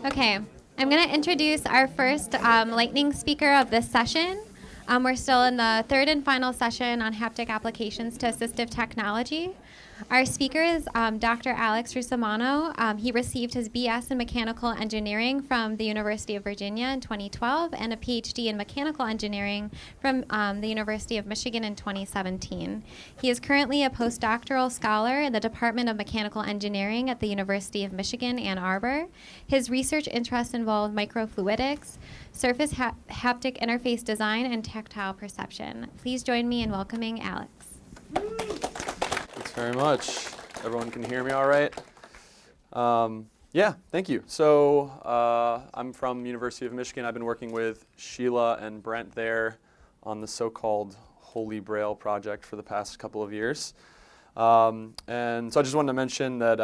Okay, I'm going to introduce our first lightning speaker of this session. We're still in the third and final session on Haptic Applications to Assistive Technology. Our speaker is Dr. Alex Russomanno. He received his BS in Mechanical Engineering from the University of Virginia in 2012 and a Ph.D. in Mechanical Engineering from the University of Michigan in 2017. He is currently a postdoctoral scholar in the Department of Mechanical Engineering at the University of Michigan, Ann Arbor. His research interests involve microfluidics, surface haptic interface design, and tactile perception. Please join me in welcoming Alex. Thanks very much. Everyone can hear me all right? Yeah, thank you. So I'm from University of Michigan. I've been working with Sheila and Brent there on the so-called Holy Braille project for the past couple of years. And so I just wanted to mention that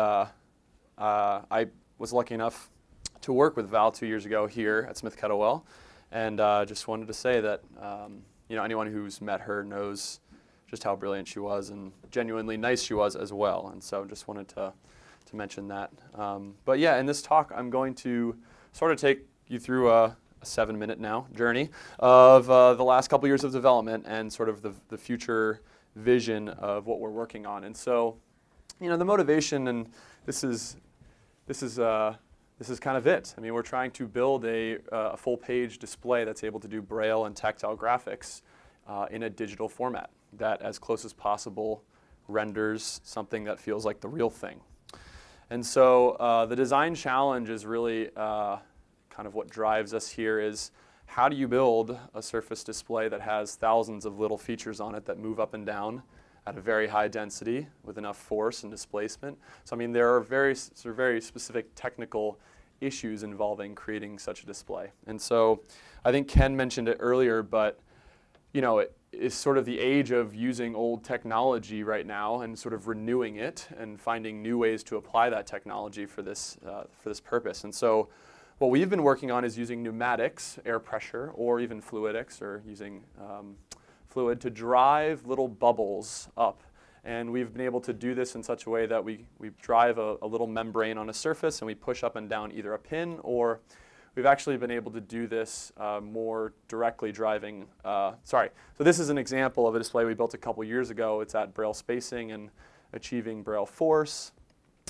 I was lucky enough to work with Val 2 years ago here at Smith-Kettlewell, and just wanted to say that anyone who's met her knows just how brilliant she was and genuinely nice she was as well. And so just wanted to mention that. But yeah, in this talk, I'm going to sort of take you through a 7-minute now journey of the last couple years of development and sort of the future vision of what we're working on. And so, the motivation, and this is kind of it. I mean, we're trying to build a full-page display that's able to do Braille and tactile graphics in a digital format that, as close as possible, renders something that feels like the real thing. And so the design challenge is really kind of what drives us here is how do you build a surface display that has thousands of little features on it that move up and down at a very high density with enough force and displacement. So I mean, there are very specific technical issues involving creating such a display. And so I think Ken mentioned it earlier, but it is sort of the age of using old technology right now and sort of renewing it and finding new ways to apply that technology for this purpose. And so what we've been working on is using pneumatics, air pressure, or even fluidics, or using fluid to drive little bubbles up. And we've been able to do this in such a way that we drive a little membrane on a surface and we push up and down either a pin, or we've actually been able to do this more directly driving, so this is an example of a display we built a couple years ago. It's at Braille spacing and achieving Braille force.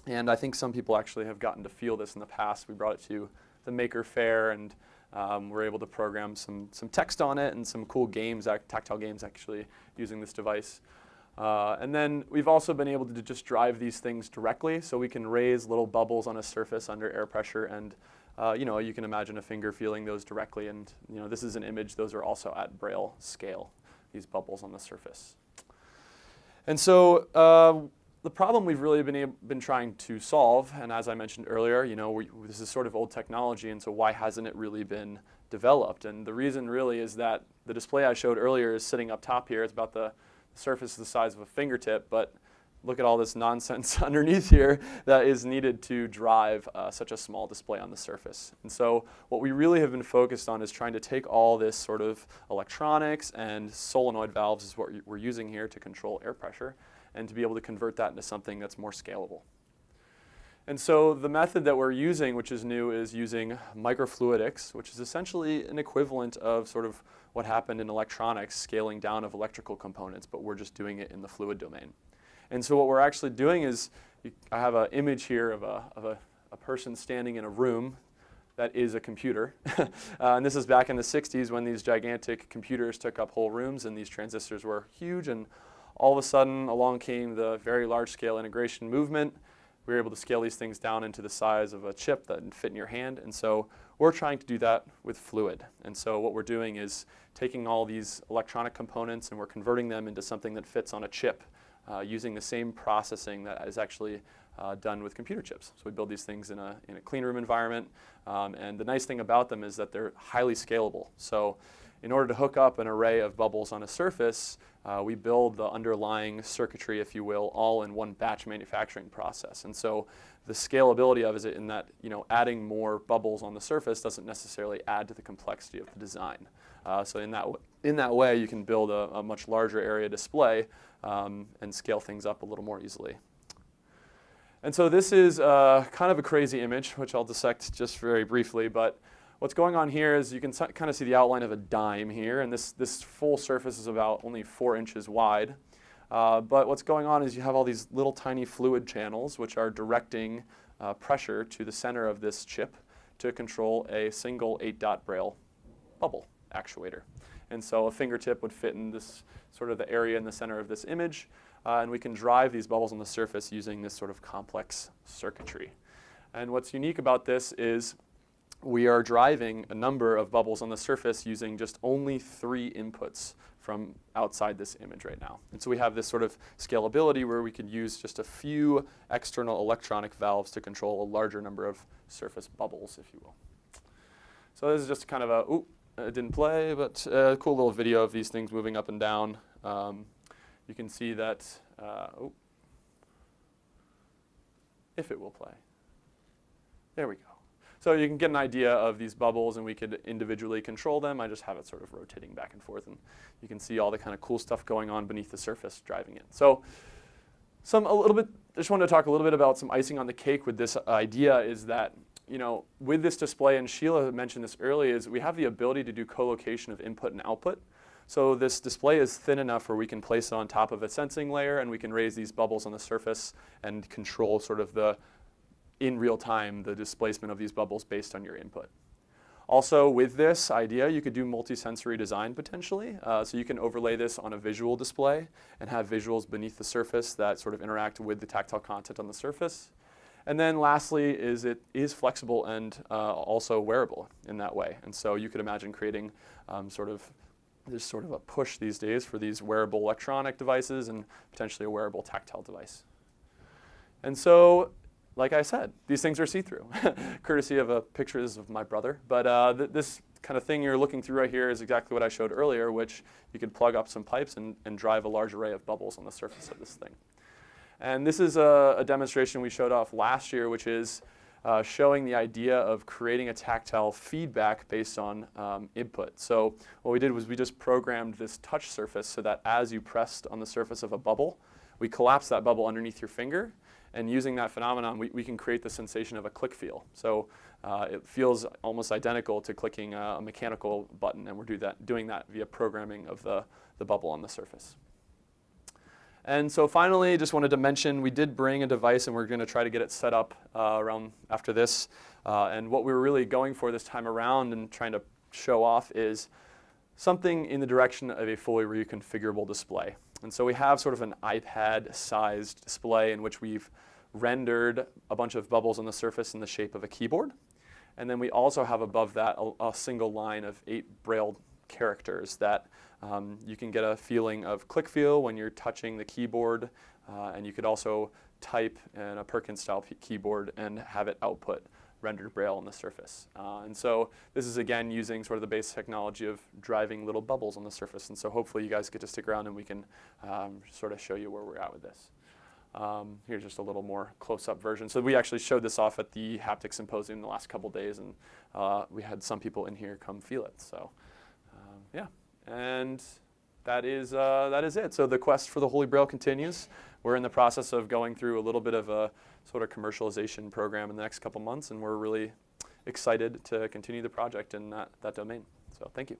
And I think some people actually have gotten to feel this in the past. We brought it to the Maker Faire and we're able to program some text on it and some cool games, tactile games actually, using this device. And then we've also been able to just drive these things directly, so we can raise little bubbles on a surface under air pressure, and you can imagine a finger feeling those directly. And this is an image; those are also at Braille scale, these bubbles on the surface. And so the problem we've really been trying to solve, and as I mentioned earlier, this is sort of old technology, and so why hasn't it really been developed? And the reason really is that the display I showed earlier is sitting up top here. It's about the surface the size of a fingertip, but look at all this nonsense underneath here that is needed to drive such a small display on the surface. And so what we really have been focused on is trying to take all this sort of electronics, and solenoid valves is what we're using here to control air pressure, and to be able to convert that into something that's more scalable. And so the method that we're using, which is new, is using microfluidics, which is essentially an equivalent of sort of what happened in electronics, scaling down of electrical components, but we're just doing it in the fluid domain. And so what we're actually doing is, I have an image here of a person standing in a room that is a computer. And this is back in the 60s when these gigantic computers took up whole rooms and these transistors were huge, and all of a sudden along came the very large-scale integration movement. We were able to scale these things down into the size of a chip that would fit in your hand. And so we're trying to do that with fluid. And so what we're doing is taking all these electronic components and we're converting them into something that fits on a chip using the same processing that is actually done with computer chips. So we build these things in a clean room environment. And the nice thing about them is that they're highly scalable. So in order to hook up an array of bubbles on a surface, we build the underlying circuitry, if you will, all in one batch manufacturing process. And so the scalability of it in that adding more bubbles on the surface doesn't necessarily add to the complexity of the design. So in that way, you can build a much larger area display and scale things up a little more easily. And so this is kind of a crazy image, which I'll dissect just very briefly. But what's going on here is you can kind of see the outline of a dime here. And this full surface is about only 4 inches wide. But what's going on is you have all these little tiny fluid channels, which are directing pressure to the center of this chip to control a single 8-dot Braille bubble actuator. And so a fingertip would fit in this sort of the area in the center of this image. And we can drive these bubbles on the surface using this sort of complex circuitry. And what's unique about this is we are driving a number of bubbles on the surface using just only 3 inputs from outside this image right now. And so we have this sort of scalability where we could use just a few external electronic valves to control a larger number of surface bubbles, if you will. So this is just kind of a, it didn't play, but a cool little video of these things moving up and down. You can see that, if it will play. There we go. So you can get an idea of these bubbles, and we could individually control them. I just have it sort of rotating back and forth, and you can see all the kind of cool stuff going on beneath the surface driving it. So I just wanted to talk a little bit about some icing on the cake with this idea is that, you know, with this display, and Sheila mentioned this earlier, is we have the ability to do co-location of input and output. So this display is thin enough where we can place it on top of a sensing layer, and we can raise these bubbles on the surface and control sort of in real time, the displacement of these bubbles based on your input. Also, with this idea, you could do multi-sensory design potentially. So you can overlay this on a visual display and have visuals beneath the surface that sort of interact with the tactile content on the surface. And then lastly is it is flexible and also wearable in that way. And so you could imagine creating there's sort of a push these days for these wearable electronic devices and potentially a wearable tactile device. And so, like I said, these things are see-through, courtesy of pictures of my brother. But this kind of thing you're looking through right here is exactly what I showed earlier, which you could plug up some pipes and drive a large array of bubbles on the surface of this thing. And this is a demonstration we showed off last year, which is showing the idea of creating a tactile feedback based on input. So what we did was we just programmed this touch surface so that as you pressed on the surface of a bubble, we collapsed that bubble underneath your finger. And using that phenomenon, we can create the sensation of a click feel. So it feels almost identical to clicking a mechanical button, and we're doing that via programming of the bubble on the surface. And so finally, just wanted to mention, we did bring a device, and we're going to try to get it set up around after this. And what we were really going for this time around and trying to show off is something in the direction of a fully reconfigurable display. And so we have sort of an iPad-sized display in which we've rendered a bunch of bubbles on the surface in the shape of a keyboard. And then we also have above that a single line of 8 Braille characters that you can get a feeling of click feel when you're touching the keyboard. And you could also type in a Perkins-style keyboard and have it output rendered Braille on the surface. And so this is, again, using sort of the base technology of driving little bubbles on the surface. And so hopefully you guys get to stick around and we can sort of show you where we're at with this. Here's just a little more close-up version. So we actually showed this off at the Haptic Symposium the last couple days, and we had some people in here come feel it. So yeah, and that is it. So the quest for the Holy Braille continues. We're in the process of going through a little bit of a sort of commercialization program in the next couple months, and we're really excited to continue the project in that domain. So thank you.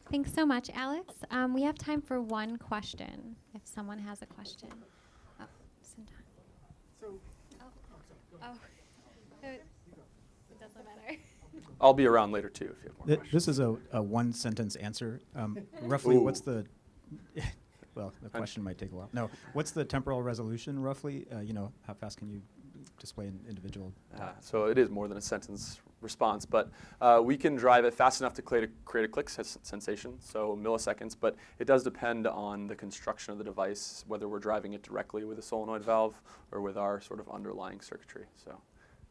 Thanks so much, Alex. We have time for one question, if someone has a question. Oh, some time. It doesn't matter. I'll be around later, too, if you have more questions. This is a one-sentence answer. Roughly, what's the... Well, the question might take a while. No, what's the temporal resolution, roughly? How fast can you display an individual? So it is more than a sentence response, but we can drive it fast enough to create a click sensation, so milliseconds, but it does depend on the construction of the device, whether we're driving it directly with a solenoid valve or with our sort of underlying circuitry. So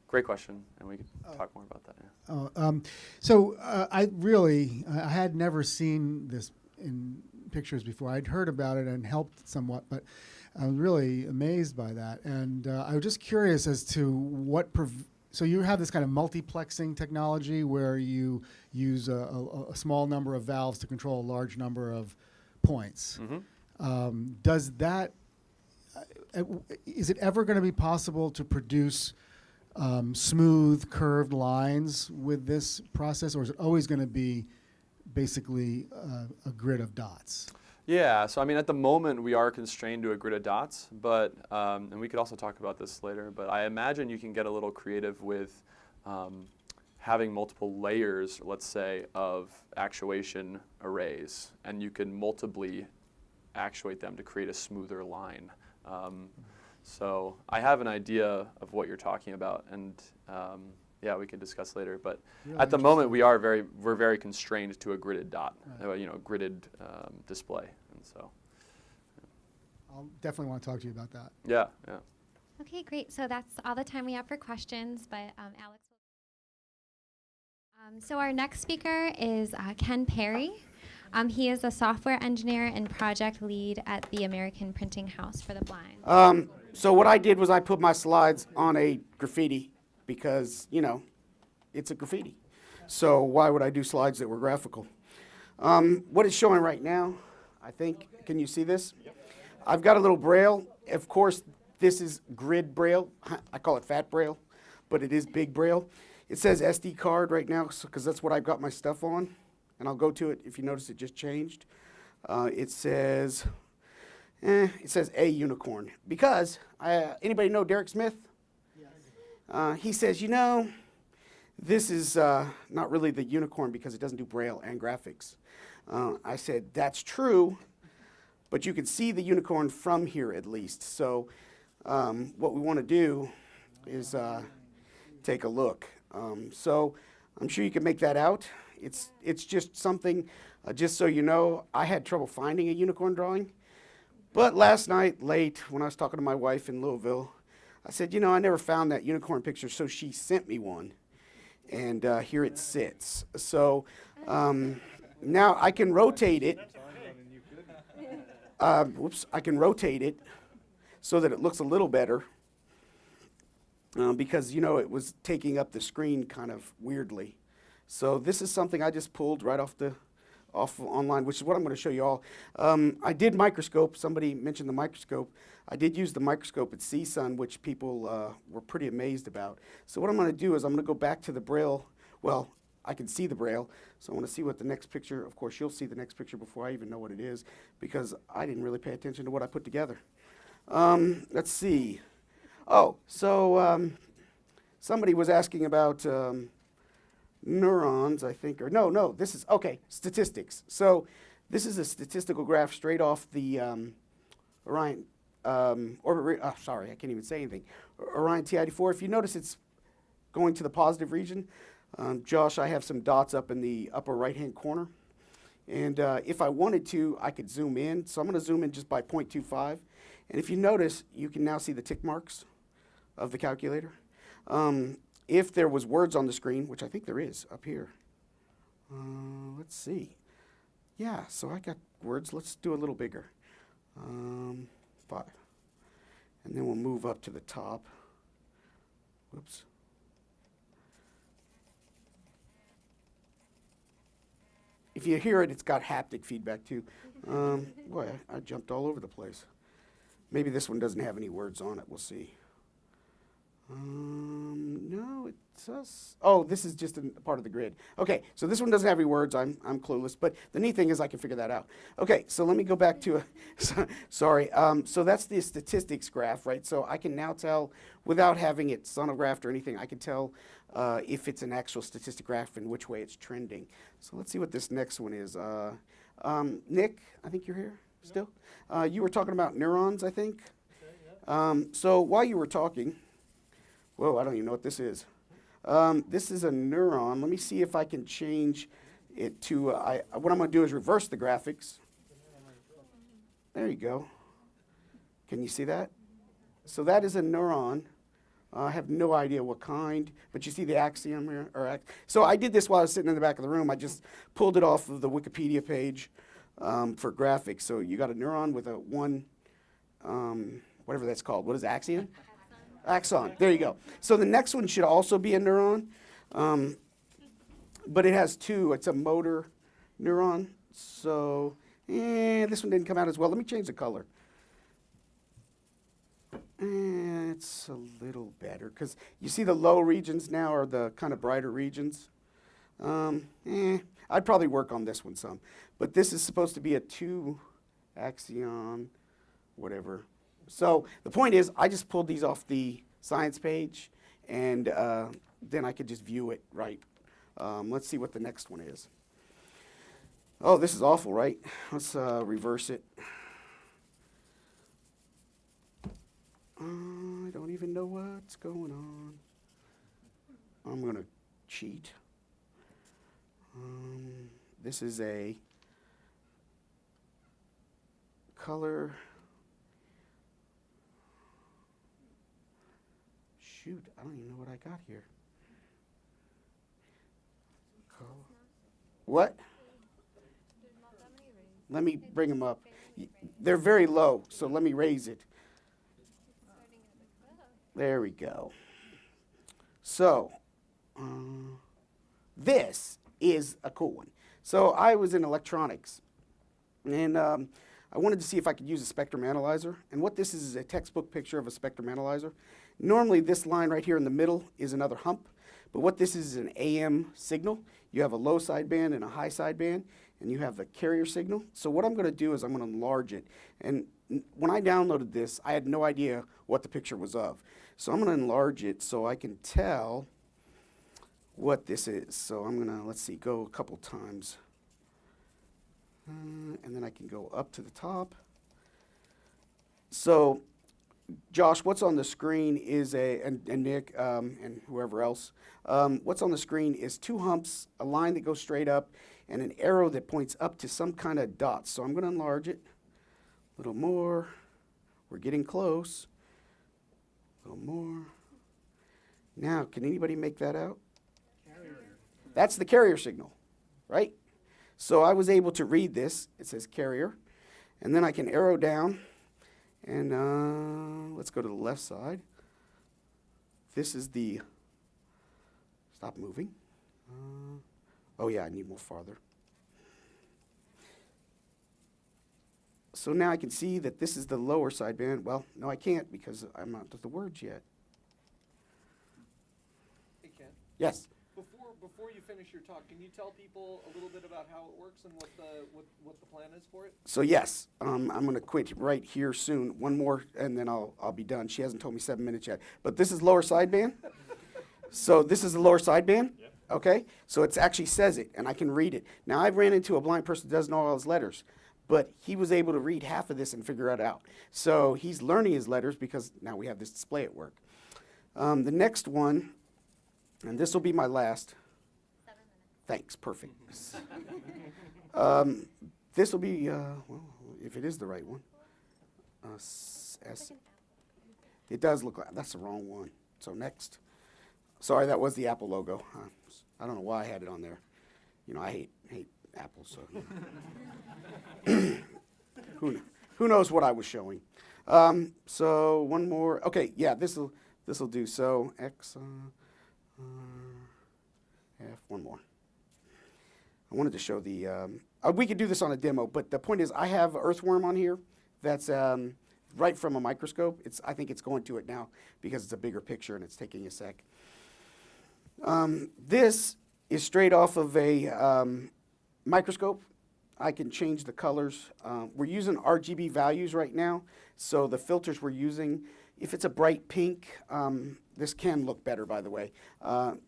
great question, and we could talk more about that. Yeah. I had never seen this in pictures before. I'd heard about it and helped somewhat, but I was really amazed by that. And I was just curious as to what, so you have this kind of multiplexing technology where you use a small number of valves to control a large number of points. Mm-hmm. Does that, is it ever going to be possible to produce smooth, curved lines with this process, or is it always going to be basically a grid of dots? Yeah, so I mean, at the moment, we are constrained to a grid of dots, but, and we could also talk about this later, but I imagine you can get a little creative with having multiple layers, let's say, of actuation arrays, and you can multiply actuate them to create a smoother line. So I have an idea of what you're talking about, and yeah, we can discuss later. But Really at the moment, we're very constrained to a gridded dot, gridded display, and so. I'll definitely want to talk to you about that. Yeah, yeah. Okay, great. So that's all the time we have for questions, but Alex will. So our next speaker is Ken Perry. He is a software engineer and project lead at the American Printing House for the Blind. So what I did was I put my slides on a graffiti because, it's a graffiti. So why would I do slides that were graphical? What it's showing right now, I think, can you see this? I've got a little braille. Of course, this is grid braille. I call it fat braille, but it is big braille. It says SD card right now because that's what I've got my stuff on. And I'll go to it. If you notice, it just changed. It says a unicorn. Because, anybody know Derek Smith? Yes. He says, this is not really the unicorn because it doesn't do braille and graphics. I said, that's true, but you can see the unicorn from here at least. So what we want to do is take a look. So I'm sure you can make that out. It's just something, just so you know, I had trouble finding a unicorn drawing. But last night, late, when I was talking to my wife in Louisville, I said, I never found that unicorn picture, so she sent me one. And here it sits. So now I can rotate it. I can rotate it so that it looks a little better. Because, it was taking up the screen kind of weirdly. So this is something I just pulled right off online, which is what I'm going to show you all. I did microscope. Somebody mentioned the microscope. I did use the microscope at CSUN, which people were pretty amazed about. So what I'm going to do is I'm going to go back to the braille. Well, I can see the braille, so I want to see what the next picture, of course, you'll see the next picture before I even know what it is, because I didn't really pay attention to what I put together. Let's see. Oh, so somebody was asking about neurons, I think, or no, this is, okay, statistics. So this is a statistical graph straight off the Orion, sorry, I can't even say anything, Orion TID4. If you notice, it's going to the positive region. Josh, I have some dots up in the upper right-hand corner. And if I wanted to, I could zoom in. So I'm going to zoom in just by 0.25. And if you notice, you can now see the tick marks of the calculator. If there was words on the screen, which I think there is up here. Let's see. Yeah, so I got words. Let's do a little bigger. 5. And then we'll move up to the top. Whoops. If you hear it, it's got haptic feedback too. Boy, I jumped all over the place. Maybe this one doesn't have any words on it. We'll see. No, it says. Oh, this is just a part of the grid. Okay, so this one doesn't have any words. I'm clueless, but the neat thing is I can figure that out. Okay, so let me go back to sorry. So that's the statistics graph, right? So I can now tell, without having it sonographed or anything, I can tell if it's an actual statistic graph and which way it's trending. So let's see what this next one is. Nick, I think you're here still. You were talking about neurons, I think. So while you were talking. Whoa, I don't even know what this is. This is a neuron. Let me see if I can change it to, what I'm going to do is reverse the graphics. There you go. Can you see that? So that is a neuron. I have no idea what kind, but you see the axiom here? So I did this while I was sitting in the back of the room. I just pulled it off of the Wikipedia page for graphics. So you got a neuron with a one, whatever that's called. What is axiom? Axon. There you go. So the next one should also be a neuron, but it has two. It's a motor neuron. So This one didn't come out as well. Let me change the color. It's a little better because you see the low regions now are the kind of brighter regions. I'd probably work on this one some. But this is supposed to be a 2-axion, whatever. So the point is, I just pulled these off the science page, and then I could just view it right. Let's see what the next one is. Oh, this is awful, right? Let's reverse it. I don't even know what's going on. I'm going to cheat. This is a color. Shoot, I don't even know what I got here. What? Let me bring them up. They're very low, so let me raise it. There we go. So, this is a cool one. So I was in electronics, and I wanted to see if I could use a spectrum analyzer. And what this is a textbook picture of a spectrum analyzer. Normally, this line right here in the middle is another hump, but what this is an AM signal. You have a low sideband and a high sideband, and you have the carrier signal. So what I'm going to do is I'm going to enlarge it. And when I downloaded this, I had no idea what the picture was of. So I'm going to enlarge it so I can tell what this is. So I'm going to, let's see, go a couple times. And then I can go up to the top. So, Josh, what's on the screen is and Nick and whoever else, what's on the screen is 2 humps, a line that goes straight up, and an arrow that points up to some kind of dots. So I'm going to enlarge it a little more. We're getting close. A little more. Now, can anybody make that out? Carrier. That's the carrier signal, right? So I was able to read this. It says carrier. And then I can arrow down. And let's go to the left side. This is the, stop moving. Oh yeah, I need more farther. So now I can see that this is the lower sideband. Well, no, I can't because I'm not to the words yet. Hey, Ken. Yes. Before you finish your talk, can you tell people a little bit about how it works and what the plan is for it? So yes, I'm going to quit right here soon. One more, and then I'll be done. She hasn't told me 7 minutes yet. But this is lower sideband. So this is the lower sideband. Yeah. Okay. So it actually says it, and I can read it. Now I've ran into a blind person that doesn't know all his letters, but he was able to read half of this and figure it out. So he's learning his letters because now we have this display at work. The next one, and this will be my last. 7 minutes. Thanks, perfect. This will be, well, if it is the right one. It does look like, that's the wrong one. So next. Sorry, that was the Apple logo. I don't know why I had it on there. You know, I hate Apple, so. Who knows what I was showing. So one more. Okay, yeah, this'll do. So X, F, one more. I wanted to show the, we could do this on a demo, but the point is I have earthworm on here that's right from a microscope. I think it's going to it now because it's a bigger picture and it's taking a sec. This is straight off of a microscope. I can change the colors. We're using RGB values right now, so the filters we're using, if it's a bright pink, this can look better, by the way.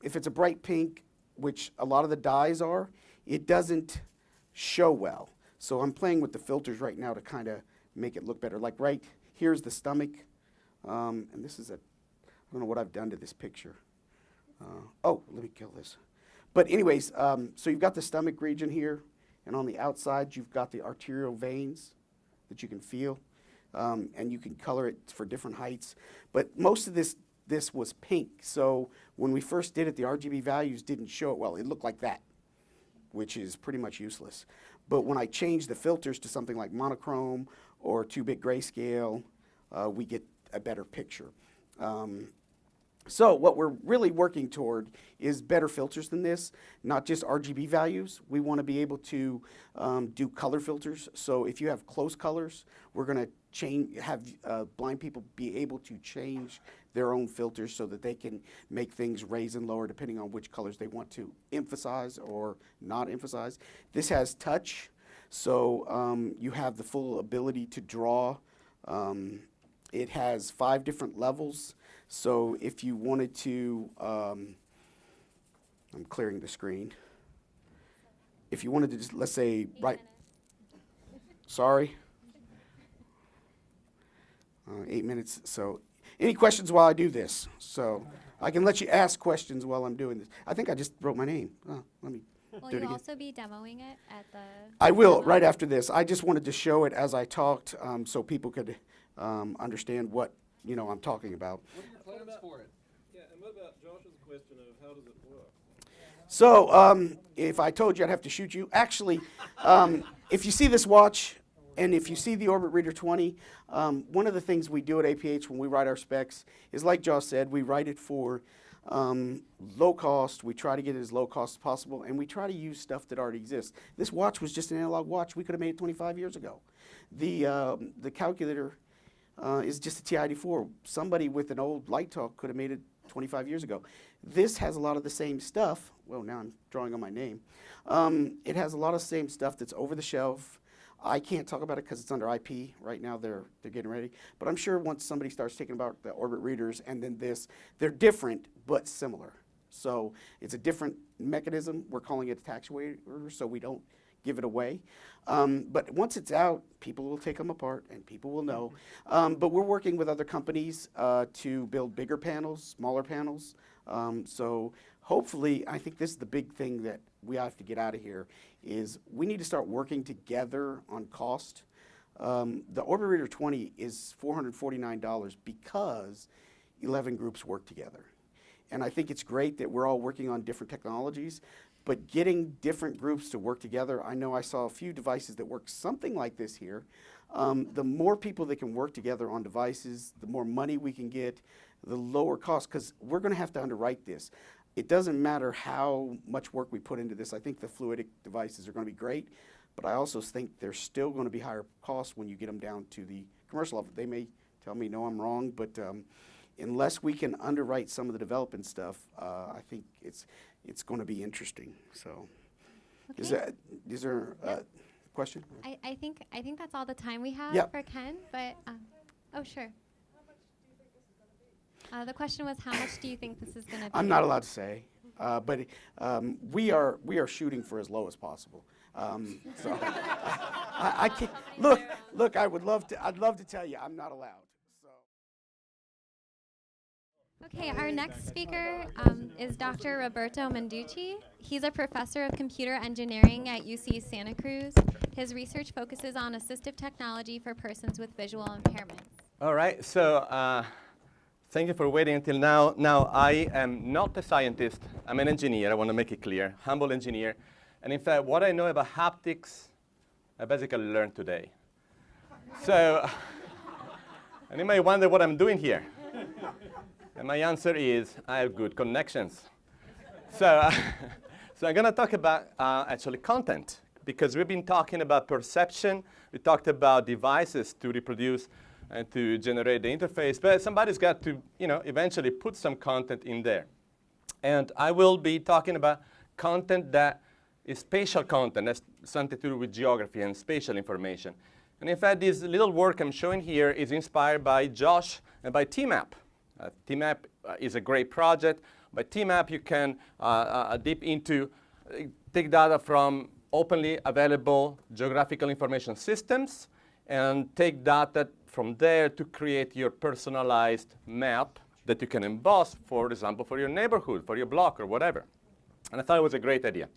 If it's a bright pink, which a lot of the dyes are, it doesn't show well. So I'm playing with the filters right now to kind of make it look better. Like right here's the stomach, and this is I don't know what I've done to this picture. Oh, let me kill this. But anyways, so you've got the stomach region here, and on the outside you've got the arterial veins that you can feel, and you can color it for different heights. But most of this was pink, so when we first did it, the RGB values didn't show it well. It looked like that, which is pretty much useless. But when I change the filters to something like monochrome or 2-bit grayscale, we get a better picture. So what we're really working toward is better filters than this, not just RGB values. We want to be able to do color filters. So if you have close colors, we're going to have blind people be able to change their own filters so that they can make things raise and lower depending on which colors they want to emphasize or not emphasize. This has touch, so you have the full ability to draw. It has 5 different levels. So if you wanted to, I'm clearing the screen. If you wanted to just, let's say, sorry. 8 minutes. So any questions while I do this? So I can let you ask questions while I'm doing this. I think I just wrote my name. Oh, let me Will do it you again. also be demoing it at the... I will, right after this. I just wanted to show it as I talked so people could understand what, I'm talking about. What are your plans for it? Yeah, and what about Josh's question of how does it work? So if I told you, I'd have to shoot you. Actually, if you see this watch and if you see the Orbit Reader 20, one of the things we do at APH when we write our specs is, like Josh said, we write it for low cost. We try to get it as low cost as possible, and we try to use stuff that already exists. This watch was just an analog watch. We could have made it 25 years ago. The calculator is just a TI-84. Somebody with an old Light Talk could have made it 25 years ago. This has a lot of the same stuff. Well, now I'm drawing on my name. It has a lot of the same stuff that's over the shelf. I can't talk about it because it's under IP. Right now they're getting ready. But I'm sure once somebody starts talking about the Orbit readers and then this, they're different but similar. So it's a different mechanism. We're calling it a actuator so we don't give it away. But once it's out, people will take them apart and people will know. But we're working with other companies to build bigger panels, smaller panels. So hopefully, I think this is the big thing that we have to get out of here, is we need to start working together on cost. The Orbit Reader 20 is $449 because 11 groups work together. And I think it's great that we're all working on different technologies, but getting different groups to work together, I know I saw a few devices that work something like this here. The more people that can work together on devices, the more money we can get, the lower cost, because we're going to have to underwrite this. It doesn't matter how much work we put into this. I think the fluidic devices are going to be great, but I also think they're still going to be higher cost when you get them down to the commercial level. They may tell me, no, I'm wrong, but unless we can underwrite some of the development stuff, I think it's going to be interesting. So, Okay. is there a question? I think that's all the time we have Yep. for Ken, but, oh, sure. The question was, how much do you think this is going to be? I'm not allowed to say, but we are shooting for as low as possible. So I can't look. I'd love to tell you, I'm not allowed. So. Okay, our next speaker is Dr. Roberto Manduchi. He's a professor of computer engineering at UC Santa Cruz. His research focuses on assistive technology for persons with visual impairments. All right, so thank you for waiting until now. Now, I am not a scientist. I'm an engineer. I want to make it clear, humble engineer. And in fact, what I know about haptics, I basically learned today. So, and you may wonder what I'm doing here. And my answer is, I have good connections. So, so I'm going to talk about actually content, because we've been talking about perception. We talked about devices to reproduce and to generate the interface, but somebody's got to, eventually put some content in there. And I will be talking about content that is spatial content. That's something to do with geography and spatial information. And in fact, this little work I'm showing here is inspired by Josh and by TMAP. TMAP is a great project. By TMAP, you can take data from openly available geographical information systems and take data from there to create your personalized map that you can emboss, for example, for your neighborhood, for your block, or whatever. And I thought it was a great idea.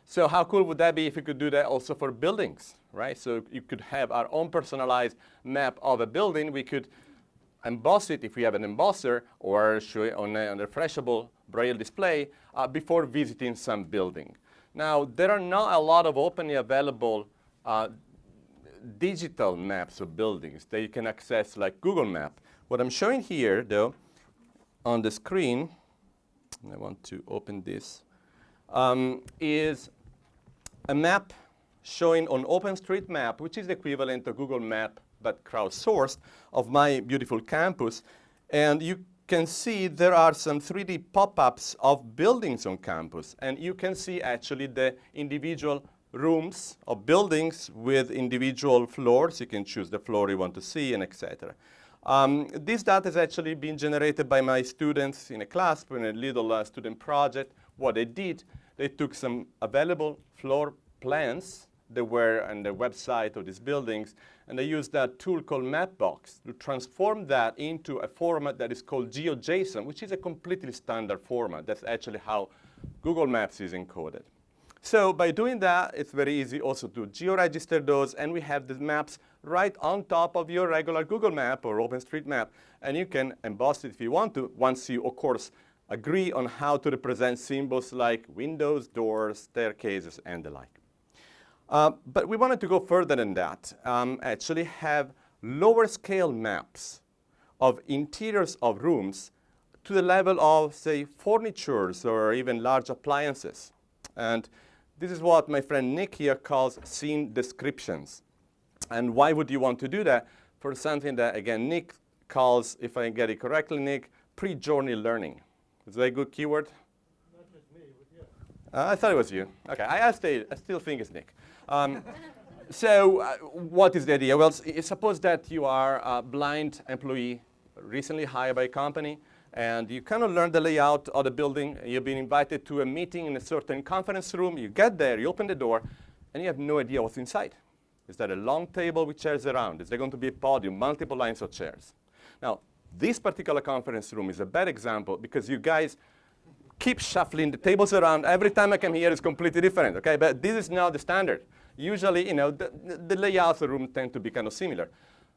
So how cool would that be if we could do that also for buildings, right? So you could have our own personalized map of a building. We could emboss it if we have an embosser, or show it on a refreshable Braille display before visiting some building. Now, there are not a lot of openly available digital maps of buildings that you can access like Google Map. What I'm showing here, though, on the screen, and I want to open this, is a map showing on OpenStreetMap, which is the equivalent of Google Map but crowdsourced, of my beautiful campus. And you can see there are some 3D pop-ups of buildings on campus. And you can see actually the individual rooms of buildings with individual floors. You can choose the floor you want to see, and etc. This data has actually been generated by my students in a class in a little student project. What they did, they took some available floor plans that were on the website of these buildings, and they used that tool called Mapbox to transform that into a format that is called GeoJSON, which is a completely standard format. That's actually how Google Maps is encoded. So by doing that, it's very easy also to geo-register those, and we have the maps right on top of your regular Google Map or OpenStreetMap, and you can emboss it if you want to, once you, of course, agree on how to represent symbols like windows, doors, staircases, and the like. But we wanted to go further than that, actually have lower scale maps of interiors of rooms to the level of, say, furnitures or even large appliances. And this is what my friend Nick here calls scene descriptions. And why would you want to do that? For something that, again, Nick calls, if I get it correctly, Nick, pre-journey learning. Is that a good keyword? Not just me, but yeah. I thought it was you. Okay, I still think it's Nick. So what is the idea? Well, suppose that you are a blind employee recently hired by a company, and you kind of learn the layout of the building. You've been invited to a meeting in a certain conference room. You get there, you open the door, and you have no idea what's inside. Is there a long table with chairs around? Is there going to be a podium, multiple lines of chairs? Now, this particular conference room is a bad example because you guys keep shuffling the tables around. Every time I come here, it's completely different, okay? But this is now the standard. Usually, you know, the layouts of the room tend to be kind of similar.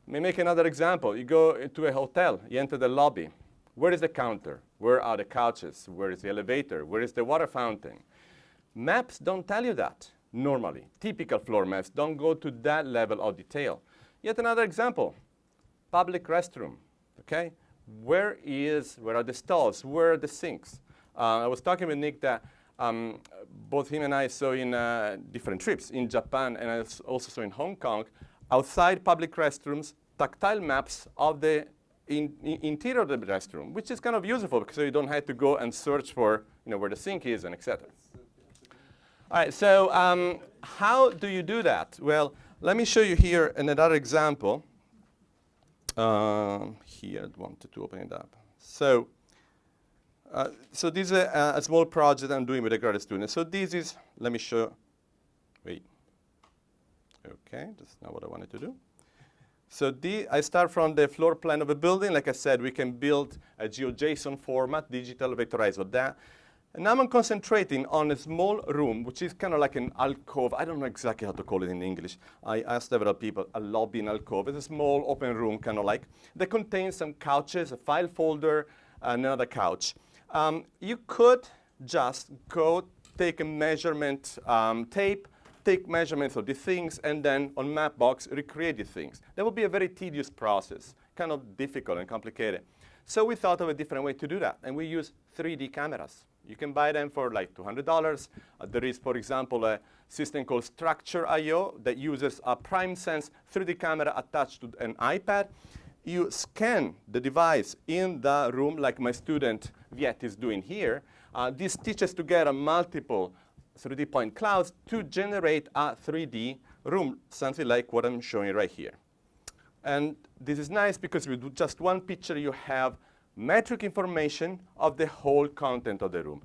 Let me make another example. You go to a hotel, you enter the lobby. Where is the counter? Where are the couches? Where is the elevator? Where is the water fountain? Maps don't tell you that normally. Typical floor maps don't go to that level of detail. Yet another example, public restroom, okay? Where are the stalls? Where are the sinks? I was talking with Nick that both him and I saw in different trips in Japan, and I also saw in Hong Kong, outside public restrooms, tactile maps of the interior of the restroom, which is kind of useful because you don't have to go and search for, you know, where the sink is and etc. All right, so how do you do that? Well, let me show you here another example. Here, I wanted to open it up. So this is a small project I'm doing with a graduate student. So this is, let me show, wait. Okay, that's not what I wanted to do. So I start from the floor plan of a building. Like I said, we can build a GeoJSON format, digital vectorized of that. And now I'm concentrating on a small room, which is kind of like an alcove. I don't know exactly how to call it in English. I asked several people, a lobby in alcove. It's a small open room, kind of like, that contains some couches, a file folder, and another couch. You could just go take a measurement tape, take measurements of the things, and then on Mapbox, recreate the things. That would be a very tedious process, kind of difficult and complicated. So we thought of a different way to do that, and we use 3D cameras. You can buy them for like $200. There is, for example, a system called Structure.io that uses a PrimeSense 3D camera attached to an iPad. You scan the device in the room, like my student Viet is doing here. This stitches together multiple 3D point clouds to generate a 3D room, something like what I'm showing right here. And this is nice because with just one picture, you have metric information of the whole content of the room.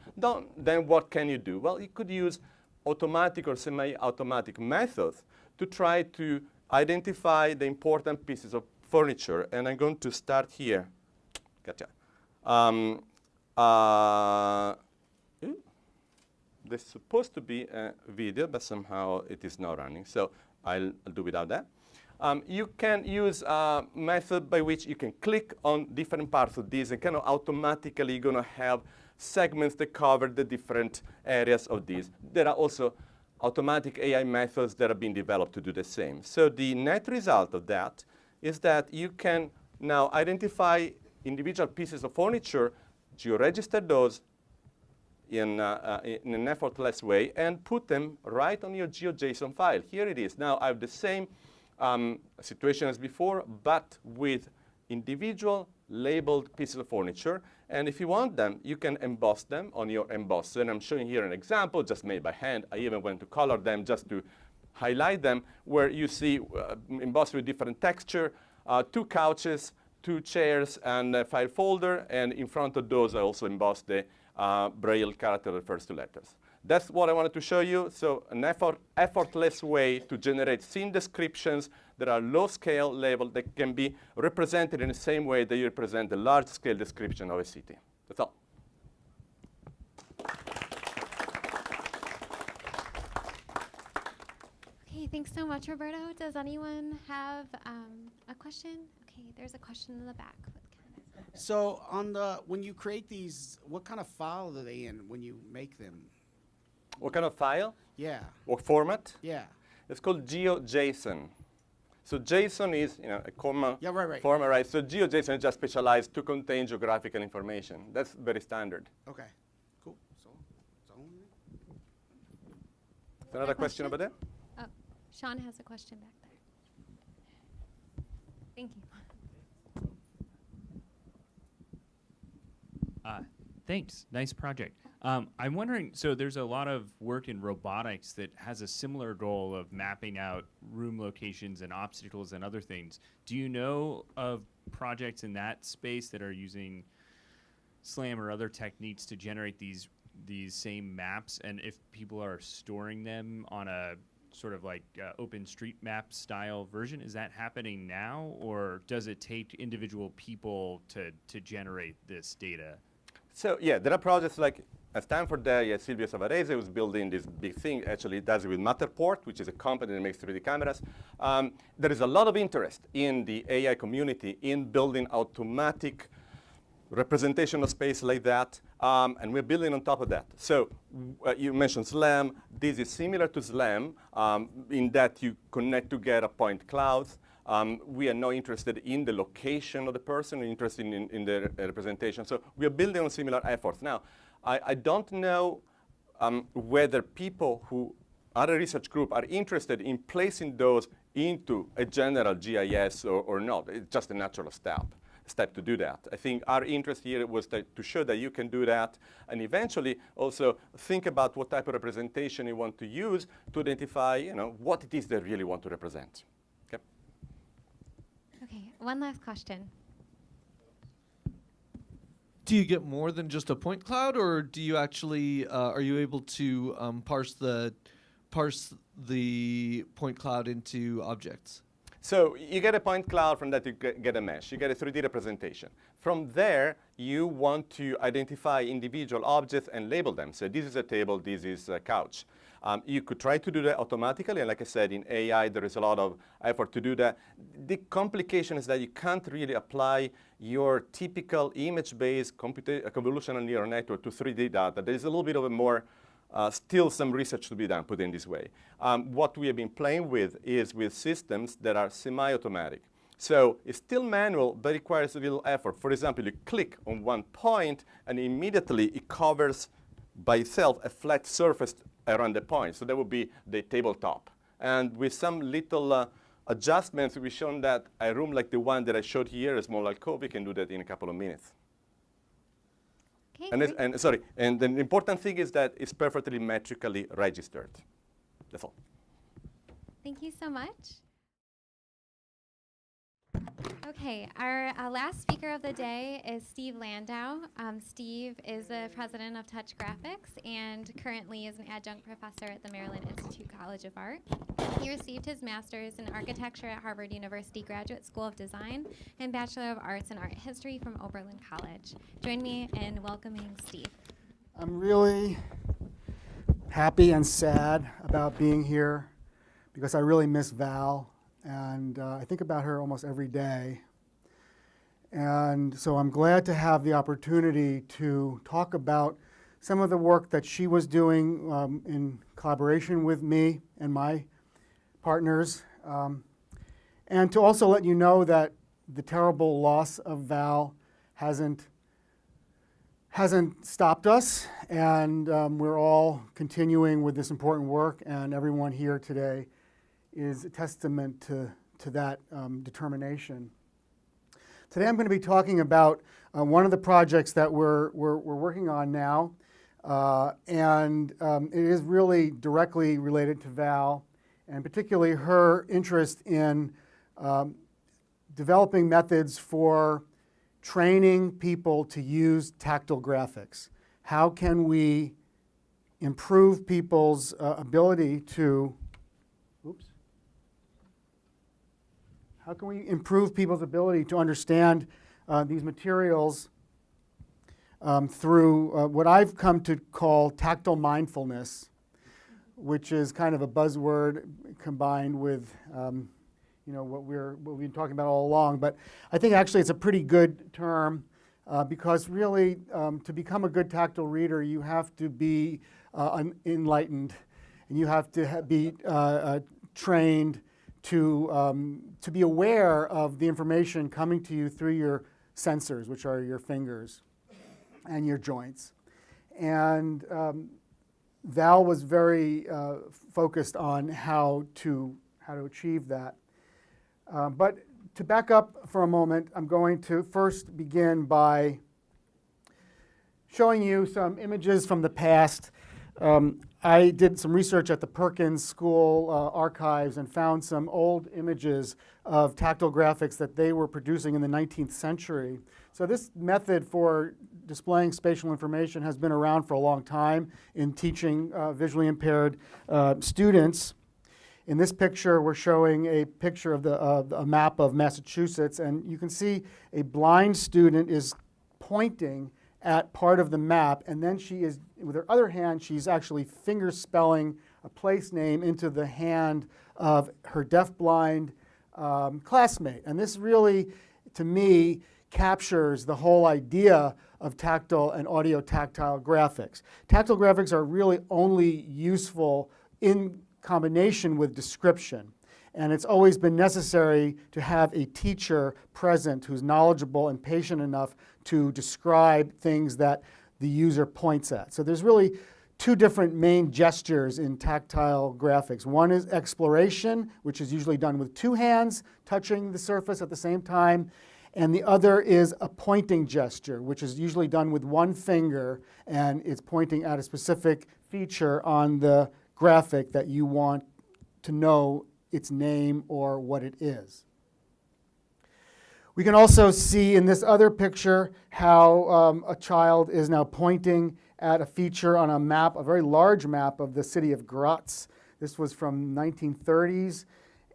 Then what can you do? Well, you could use automatic or semi-automatic methods to try to identify the important pieces of furniture. And I'm going to start here. Gotcha. There's supposed to be a video, but somehow it is not running. So I'll do without that. You can use a method by which you can click on different parts of this and kind of automatically going to have segments that cover the different areas of this. There are also automatic AI methods that are being developed to do the same. So the net result of that is that you can now identify individual pieces of furniture georegister those in an effortless way and put them right on your GeoJSON file. Here it is. Now I have the same situation as before, but with individual labeled pieces of furniture. And if you want them, you can emboss them on your embosser. And I'm showing here an example just made by hand. I even went to color them just to highlight them, where you see embossed with different texture, 2 couches, 2 chairs, and a file folder. And in front of those, I also embossed the Braille character that refers to letters. That's what I wanted to show you. So an effortless way to generate scene descriptions that are low-scale level that can be represented in the same way that you represent the large-scale description of a city. That's all. Okay, thanks so much, Roberto. Does anyone have a question? Okay, there's a question in the back. So on when you create these, what kind of file are they in when you make them? What kind of file? Yeah. Or format? Yeah. It's called GeoJSON. So JSON is, a common format, right? So GeoJSON is just specialized to contain geographical information. That's very standard. Okay. Cool. Another question over there? Oh, Sean has a question back there. Thank you. Thanks. Nice project. I'm wondering, so there's a lot of work in robotics that has a similar goal of mapping out room locations and obstacles and other things. Do you know of projects in that space that are using SLAM or other techniques to generate these same maps? And if people are storing them on a sort of like OpenStreetMap style version, is that happening now? Or does it take individual people to generate this data? So yeah, there are projects like at Stanford there, Silvio Savarese was building this big thing. Actually, it does it with Matterport, which is a company that makes 3D cameras. There is a lot of interest in the AI community in building automatic representation of space like that, and we're building on top of that. So you mentioned SLAM. This is similar to SLAM in that you connect together point clouds. We are not interested in the location of the person, we're interested in the representation. So we are building on similar efforts. Now, I don't know whether people who are a research group are interested in placing those into a general GIS or not. It's just a natural step to do that. I think our interest here was to show that you can do that, and eventually also think about what type of representation you want to use to identify, what it is they really want to represent. Okay, one last question. Do you get more than just a point cloud, or do you actually are you able to parse the point cloud into objects? So you get a point cloud, from that you get a mesh. You get a 3D representation. From there, you want to identify individual objects and label them. So this is a table, this is a couch. You could try to do that automatically, and like I said, in AI, there is a lot of effort to do that. The complication is that you can't really apply your typical image-based convolutional neural network to 3D data. There is a little bit of a more, still some research to be done, put in this way. What we have been playing with is with systems that are semi-automatic. So it's still manual, but requires a little effort. For example, you click on one point, and immediately it covers by itself a flat surface around the point. So that would be the tabletop. And with some little adjustments, we've shown that a room like the one that I showed here, a small alcove, we can do that in a couple of minutes. Okay, and the important thing is that it's perfectly metrically registered. That's all. thank you so much. Okay, our last speaker of the day is Steve Landau. Steve is the president of Touch Graphics and currently is an adjunct professor at the Maryland Institute College of Art. He received his master's in architecture at Harvard University Graduate School of Design and Bachelor of Arts in Art History from Oberlin College. Join me in welcoming Steve. I'm really happy and sad about being here because I really miss Val. And I think about her almost every day. And so I'm glad to have the opportunity to talk about some of the work that she was doing in collaboration with me and my partners. And to also let you know that the terrible loss of Val hasn't hasn't stopped us, and we're all continuing with this important work, and everyone here today is a testament to that determination. Today I'm going to be talking about one of the projects that we're working on now, and it is really directly related to Val, and particularly her interest in developing methods for training people to use tactile graphics. How can we improve people's ability to, how can we improve people's ability to understand these materials through what I've come to call tactile mindfulness, which is kind of a buzzword combined with what we've been talking about all along. But I think actually it's a pretty good term because really to become a good tactile reader, you have to be enlightened, and you have to be trained to be aware of the information coming to you through your sensors, which are your fingers and your joints. And Val was very focused on how to achieve that. But to back up for a moment, I'm going to first begin by showing you some images from the past. I did some research at the Perkins School archives and found some old images of tactile graphics that they were producing in the 19th century. So this method for displaying spatial information has been around for a long time in teaching visually impaired students. In this picture, we're showing a picture of a map of Massachusetts, and you can see a blind student is pointing at part of the map, and then she is, with her other hand, she's actually finger spelling a place name into the hand of her deafblind classmate. And this really, to me, captures the whole idea of tactile and audio-tactile graphics. Tactile graphics are really only useful in combination with description. And it's always been necessary to have a teacher present who's knowledgeable and patient enough to describe things that the user points at. So there's really two different main gestures in tactile graphics. One is exploration, which is usually done with two hands touching the surface at the same time. And the other is a pointing gesture, which is usually done with one finger, and it's pointing at a specific feature on the graphic that you want to know its name or what it is. We can also see in this other picture how a child is now pointing at a feature on a map, a very large map of the city of Graz. This was from 1930s.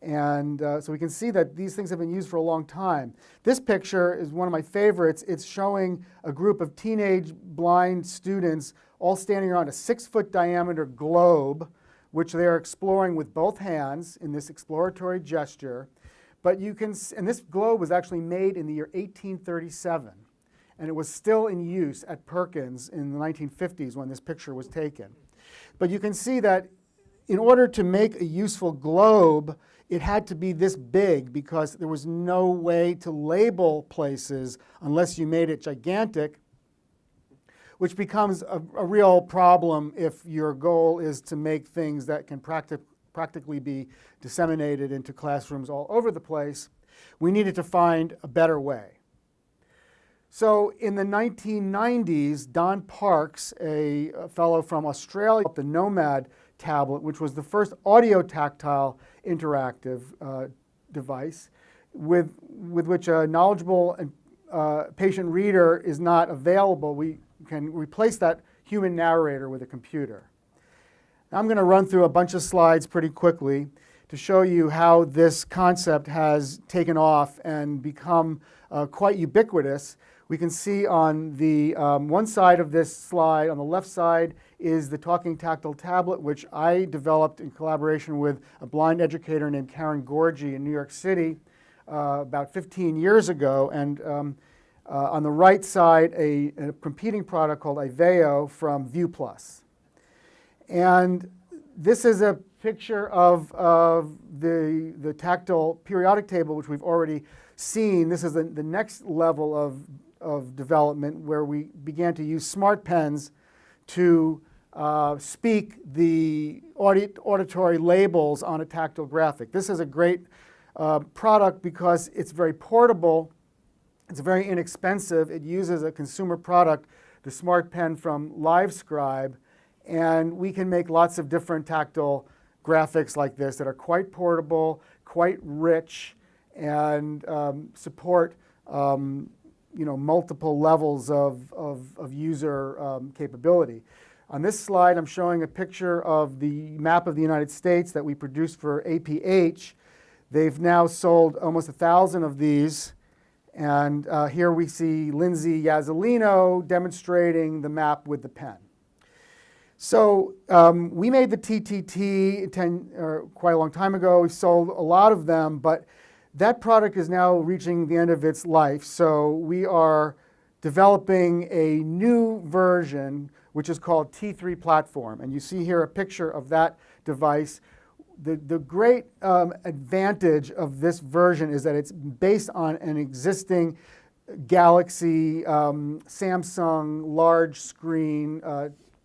And so we can see that these things have been used for a long time. This picture is one of my favorites. It's showing a group of teenage blind students all standing around a 6-foot diameter globe, which they are exploring with both hands in this exploratory gesture. But you can, and this globe was actually made in the year 1837, and it was still in use at Perkins in the 1950s when this picture was taken. But you can see that in order to make a useful globe, it had to be this big because there was no way to label places unless you made it gigantic, which becomes a real problem if your goal is to make things that can practically be disseminated into classrooms all over the place. We needed to find a better way. So in the 1990s, Don Parks, a fellow from Australia, the Nomad tablet, which was the first audio-tactile interactive device with which a knowledgeable and patient reader is not available. We can replace that human narrator with a computer. Now I'm going to run through a bunch of slides pretty quickly to show you how this concept has taken off and become quite ubiquitous. We can see on the one side of this slide, on the left side, is the Talking Tactile Tablet, which I developed in collaboration with a blind educator named Karen Gorgie in New York City about 15 years ago. And on the right side, a competing product called Iveo from ViewPlus. And this is a picture of the tactile periodic table, which we've already seen. This is the next level of of development where we began to use smart pens to speak the auditory labels on a tactile graphic. This is a great product because it's very portable, it's very inexpensive, it uses a consumer product, the smart pen from LiveScribe, and we can make lots of different tactile graphics like this that are quite portable, quite rich, and support multiple levels of user capability. On this slide, I'm showing a picture of the map of the United States that we produced for APH. They've now sold almost 1,000 of these. And here we see Lindsay Yazzolino demonstrating the map with the pen. So we made the TTT quite a long time ago. We sold a lot of them, but that product is now reaching the end of its life. So we are developing a new version, which is called T3 Platform. And you see here a picture of that device. The great advantage of this version is that it's based on an existing Galaxy, Samsung large screen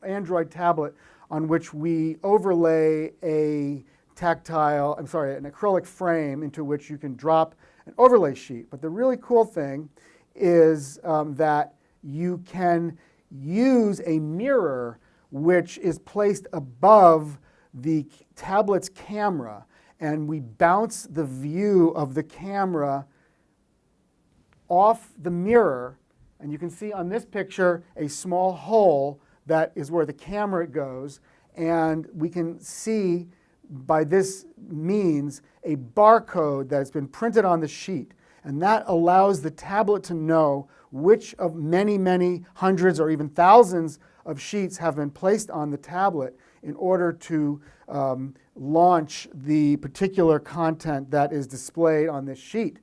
Android tablet on which we overlay an acrylic frame into which you can drop an overlay sheet. But the really cool thing is that you can use a mirror which is placed above the tablet's camera, and we bounce the view of the camera off the mirror, and you can see on this picture a small hole that is where the camera goes, and we can see by this means a barcode that has been printed on the sheet, and that allows the tablet to know which of many, many hundreds or even thousands of sheets have been placed on the tablet in order to launch the particular content that is displayed on this sheet.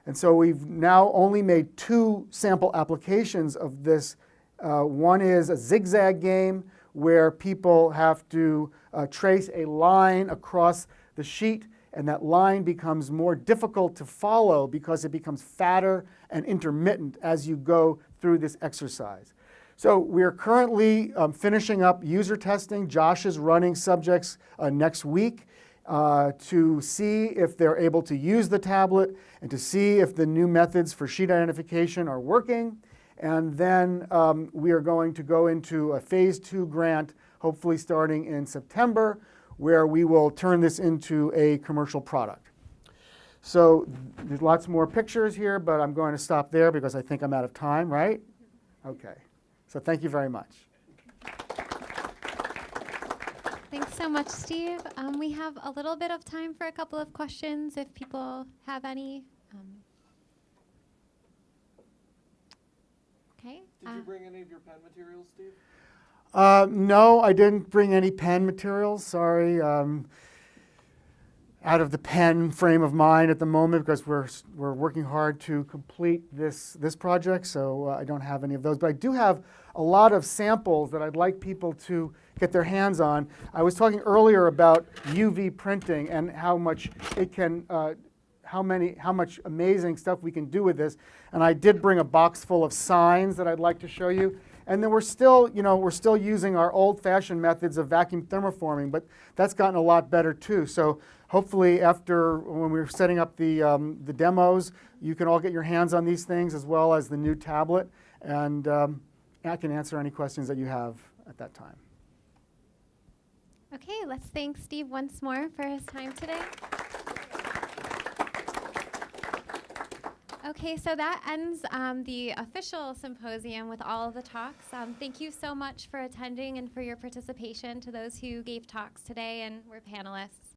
And so we've now only made 2 sample applications of this. One is a zigzag game where people have to trace a line across the sheet, and that line becomes more difficult to follow because it becomes fatter and intermittent as you go through this exercise. So we're currently finishing up user testing. Josh is running subjects next week to see if they're able to use the tablet and to see if the new methods for sheet identification are working. And then we are going to go into a phase 2 grant, hopefully starting in September, where we will turn this into a commercial product. So there's lots more pictures here, but I'm going to stop there because I think I'm out of time, right? Okay. So thank you very much. Thanks so much, Steve. We have a little bit of time for a couple of questions if people have any. Okay. Did you bring any of your pen materials, Steve? No, I didn't bring any pen materials, sorry. Out of the pen frame of mind at the moment because we're working hard to complete this project, so I don't have any of those. But I do have a lot of samples that I'd like people to get their hands on. I was talking earlier about UV printing and how much it can, how much amazing stuff we can do with this. And I did bring a box full of signs that I'd like to show you. And then we're still using our old-fashioned methods of vacuum thermoforming, but that's gotten a lot better too. So hopefully after, when we're setting up the demos, you can all get your hands on these things as well as the new tablet. And I can answer any questions that you have at that time. Okay, let's thank Steve once more for his time today. Okay, so that ends the official symposium with all of the talks. Thank you so much for attending and for your participation to those who gave talks today and were panelists.